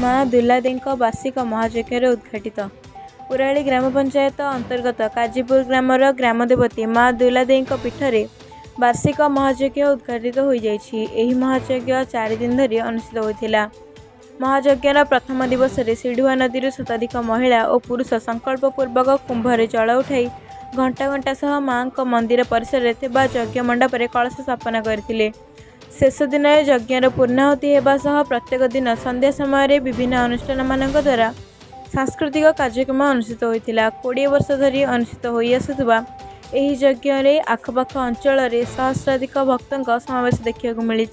माँ दुलादेवीଙ୍କ बार्षिक महायज्ञ उद्घाटित। उराली ग्राम पंचायत अंतर्गत काजीपुर ग्रामर ग्रामदेवती माँ दुलादेवीଙ୍କ पीठरे वार्षिक महायज्ञ उद्घाटित हो जाइछि। एही महायज्ञ 4 दिन धरी अनुष्ठित होइथिला। महायज्ञर प्रथम दिवस रे सिढ़ुआ नदी शताधिक महिला और पुरुष संकल्प पूर्वक कुंभरे जल उठाई घंटा घंटा सह माँ मंदिर परिसर थिबा यज्ञ मंडप रे कलश स्थापना करथिले। शेष दिन यज्ञर पूर्णाहुति होगा सह प्रत्येक दिन संध्या समय विभिन्न अनुष्ठान मानक द्वारा सांस्कृतिक कार्यक्रम अनुष्ठित होता। 20 वर्ष धरी अनुष्ठित हो आसुवा एही यज्ञ आखपाख अंचल सहस्राधिक भक्तों समावेश देखा मिली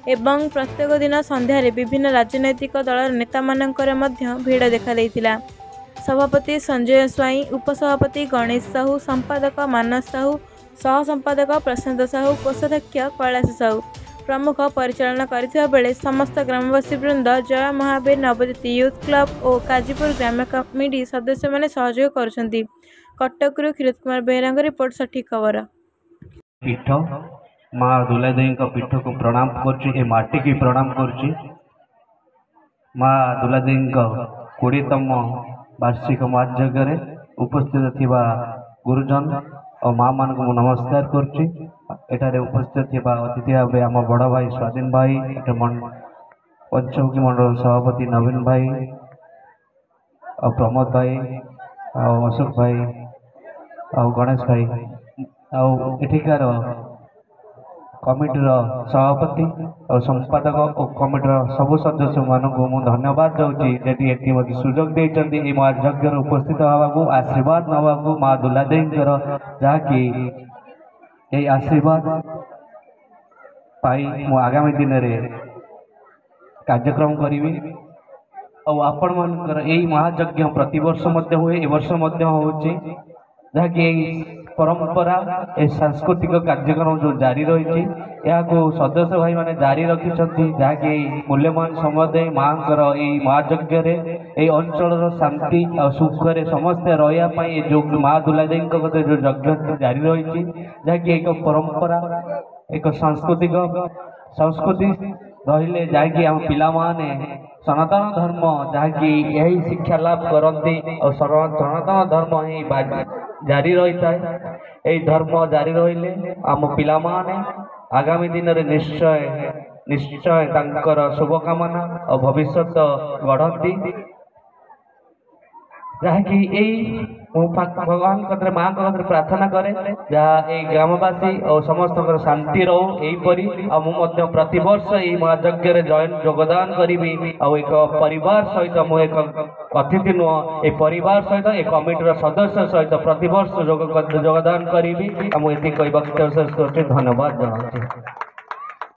एवं प्रत्येक दिन संध्यारे विभिन्न राजनैतिक दल नेता मानकर भीड़ देखा देइथिला। सभापति संजय स्वाई, उपसभापति गणेश साहू, संपादक मानस साहू, सह संपादक प्रशांत साहू, कोषाध्यक्ष कैलाश साहू प्रमुख परिचालना करथिबा बेले समस्त ग्रामवासी वृंद, जय महावीर नवज्योति यूथ क्लब और काजीपुर ग्राम कमिटी सदस्य माने सहयोग करुछंती। कटकरू क्षीरोद कुमार बेहरा रिपोर्ट सठिक खबर। पीठ माँ दुलादेवी पीठ को प्रणाम कर माटी की प्रणाम कर माँ दुलादेवी 20तम वार्षिक महायज्ञ उपस्थित थिबा गुरुजन और माँ मान को नमस्कार कर उपस्थित थिबा अतिथि भाव आम बड़ भाई स्वाधीन भाई, पंचमुखी मंडल सभापति नवीन भाई और प्रमोद भाई और अशोक भाई और गणेश भाई और एठिकार कमिटर सभापति और संपादक और कमिटर सबु सदस्य मानक मु धन्यवाद दूसरी जी मत सुजोग देते महायज्ञ उपस्थित होगा आशीर्वाद नवा माँ दुलादेवी जहाँकि यही आशीर्वाद पाई मु आगामी दिन में कार्यक्रम करी और आपण मानकर यही महायज्ञ प्रतिवर्ष हुए ए वर्ष होची जहाँकि परंपरा ए सांस्कृतिक कार्यक्रम जो जारी रही सदस्य भाई माने जारी रखिंट जहाँकि मूल्यवान समय दे माँ महायज्ञ अंचल शांति और सुखरे समस्ते रही जो माँ दुलादेवी जो यज्ञ जारी रही जहाँकि एक परंपरा एक सांस्कृतिक संस्कृति रहिले जहाँकि आम पिला माने सनातन धर्म जहाँकि यही शिक्षा लाभ करती और सनातन धर्म ही जारी रही है। यही धर्म जारी रहिले आम पिला माने आगामी दिन में निश्चय निश्चय तांकर शुभकामना और भविष्य गढ़ती जहाँकि यही भगवान कदर माँ कदर प्रार्थना करे जहाँ ग्रामवासी और समस्त शांति रो यहीपरी मुझे प्रतिवर्ष यही महायज्ञ योगदान करी और एक परिवार सहित मुझे एक अतिथि नुह ये परिवार सहित एक कमिटर सदस्य सहित प्रतिवर्ष योगदान करी मुझे कहवाक धन्यवाद जनाऊँ।